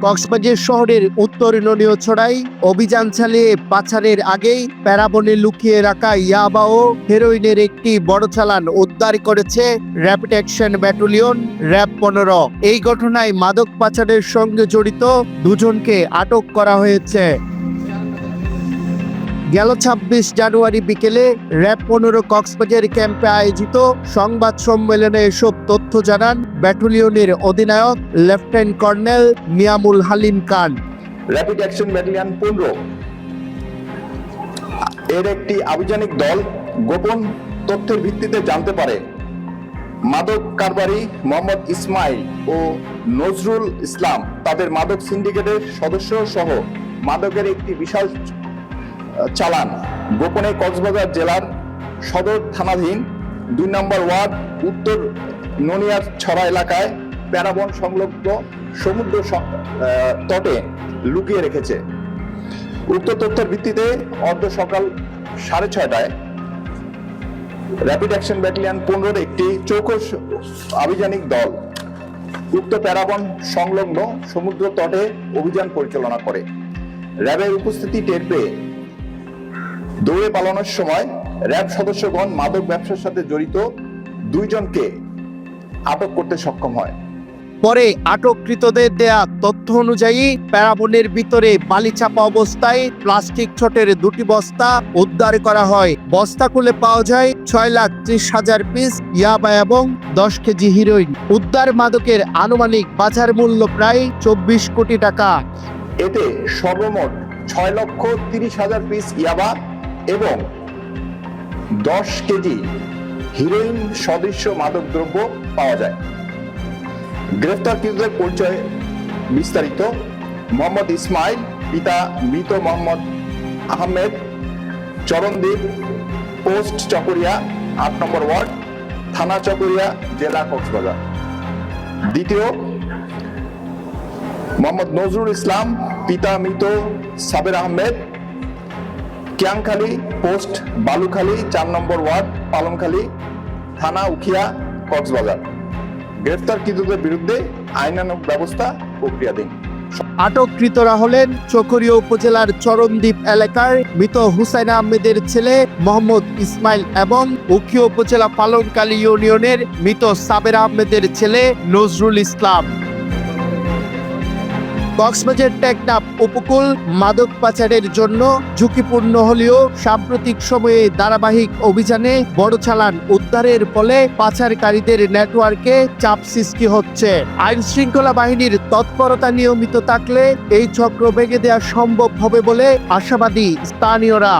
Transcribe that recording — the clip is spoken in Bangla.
কক্সবাজার শহরের উত্তর নড়িয়াছড়ায় অভিযান চালিয়ে পাচারের আগেই প্যারাবনে লুকিয়ে রাখা ইয়াবা ও হেরোইনের একটি বড় চালান উদ্ধার করেছে র্যাপিড অ্যাকশন ব্যাটালিয়ন র্যাব 15। এই ঘটনায় মাদক পাচারের সঙ্গে জড়িত দুজনকে আটক করা হয়েছে। গেল ২৬ জানুয়ারি বিকেলে র্যাব 15 কক্সবাজার ক্যাম্পে আয়োজিত সংবাদ সম্মেলনে এসব তথ্য জানান ব্যাটালিয়নের অধিনায়ক লেফটেন্যান্ট কর্নেল মিয়ামুল হালিম খান। র্যাপিড অ্যাকশন ব্যাটালিয়ন 15 এর একটি আভিযানিক দল গোপন তথ্যের ভিত্তিতে জানতে পারে মাদক কারবারি মোহাম্মদ ইসমাইল ও নজরুল ইসলাম তাদের মাদক সিন্ডিকেটের সদস্য সহ মাদকের একটি বিশাল চালান গোপনে কক্সবাজার জেলার সদর থানাধীন ২ নম্বর ওয়ার্ড উত্তর নড়িয়াছড়া এলাকায় প্যারাবন সংলগ্ন সমুদ্র তটে লুকিয়ে রেখেছে। উক্ত তথ্যের ভিত্তিতে অর্ধ সকাল 6:30টায় র্যাপিড অ্যাকশন ব্যাটালিয়ন 15 একটি চৌকস আভিযানিক দল উক্ত প্যারাবন সংলগ্ন সমুদ্র তটে অভিযান পরিচালনা করে। র্যাবের উপস্থিতি টের পেয়ে দৌড়ে পালানোর সময় র্যাব সদস্যগণ মাদক ব্যবসার সাথে জড়িত 2 জনকে আটক করতে সক্ষম হয়। পরে আটককৃতদের দেয়া তথ্য অনুযায়ী প্যারাবনের ভিতরে বালি চাপা অবস্থায় প্লাস্টিক ছোটের 2টি বস্তা উদ্ধার করা হয়। বস্তা খুলে পাওয়া যায় 6,30,000 পিস ইয়াবা এবং 10 কেজি হিরোইন। উদ্ধার মাদকের আনুমানিক বাজার মূল্য প্রায় 24 কোটি টাকা। এতে সর্বমোট 6,30,000 পিস ইয়াবা এবং 10 কেজি হিরোইন সদৃশ্য মাদক দ্রব্য পাওয়া যায়। গ্রেফতারকৃতদের পরিচয় বিস্তারিত: মোহাম্মদ ইসমাইল, পিতা মৃত মোহাম্মদ আহমেদ, চরণদ্বীপ, পোস্ট চকরিয়া, 8 নম্বর ওয়ার্ড, থানা চকরিয়া, জেলা কক্সবাজার। দ্বিতীয়, মোহাম্মদ নজরুল ইসলাম, পিতা মৃত সাবের আহমেদ, কিয়াংখালী, পোস্ট বালুখালী, 4 নম্বর ওয়ার্ড, পালংখালী, থানা উখিয়া, কক্সবাজার। গ্রেফতারকৃতদের বিরুদ্ধে আইনানুগ ব্যবস্থা প্রক্রিয়াধীন। আটককৃতরা হলেন চকরিয়া উপজেলার চরণদ্বীপ এলাকার মৃত হুসাইন আহমেদের ছেলে মোহাম্মদ ইসমাইল এবং উখিয়া উপজেলা পালংখালী ইউনিয়নের মৃত সাবের আহমেদের ছেলে নজরুল ইসলাম। কক্সবাজার টেকনাফ উপকূল মাদক পাচারের জন্য ঝুঁকিপূর্ণ হলেও সাম্প্রতিক সময়ে ধারাবাহিক অভিযানে বড় চালান উদ্ধারের ফলে পাচারকারীদের নেটওয়ার্কে চাপ সৃষ্টি হচ্ছে। আইন শৃঙ্খলা বাহিনীর তৎপরতা নিয়মিত থাকলে এই চক্র ভেঙে দেওয়া সম্ভব হবে বলে আশাবাদী স্থানীয়রা।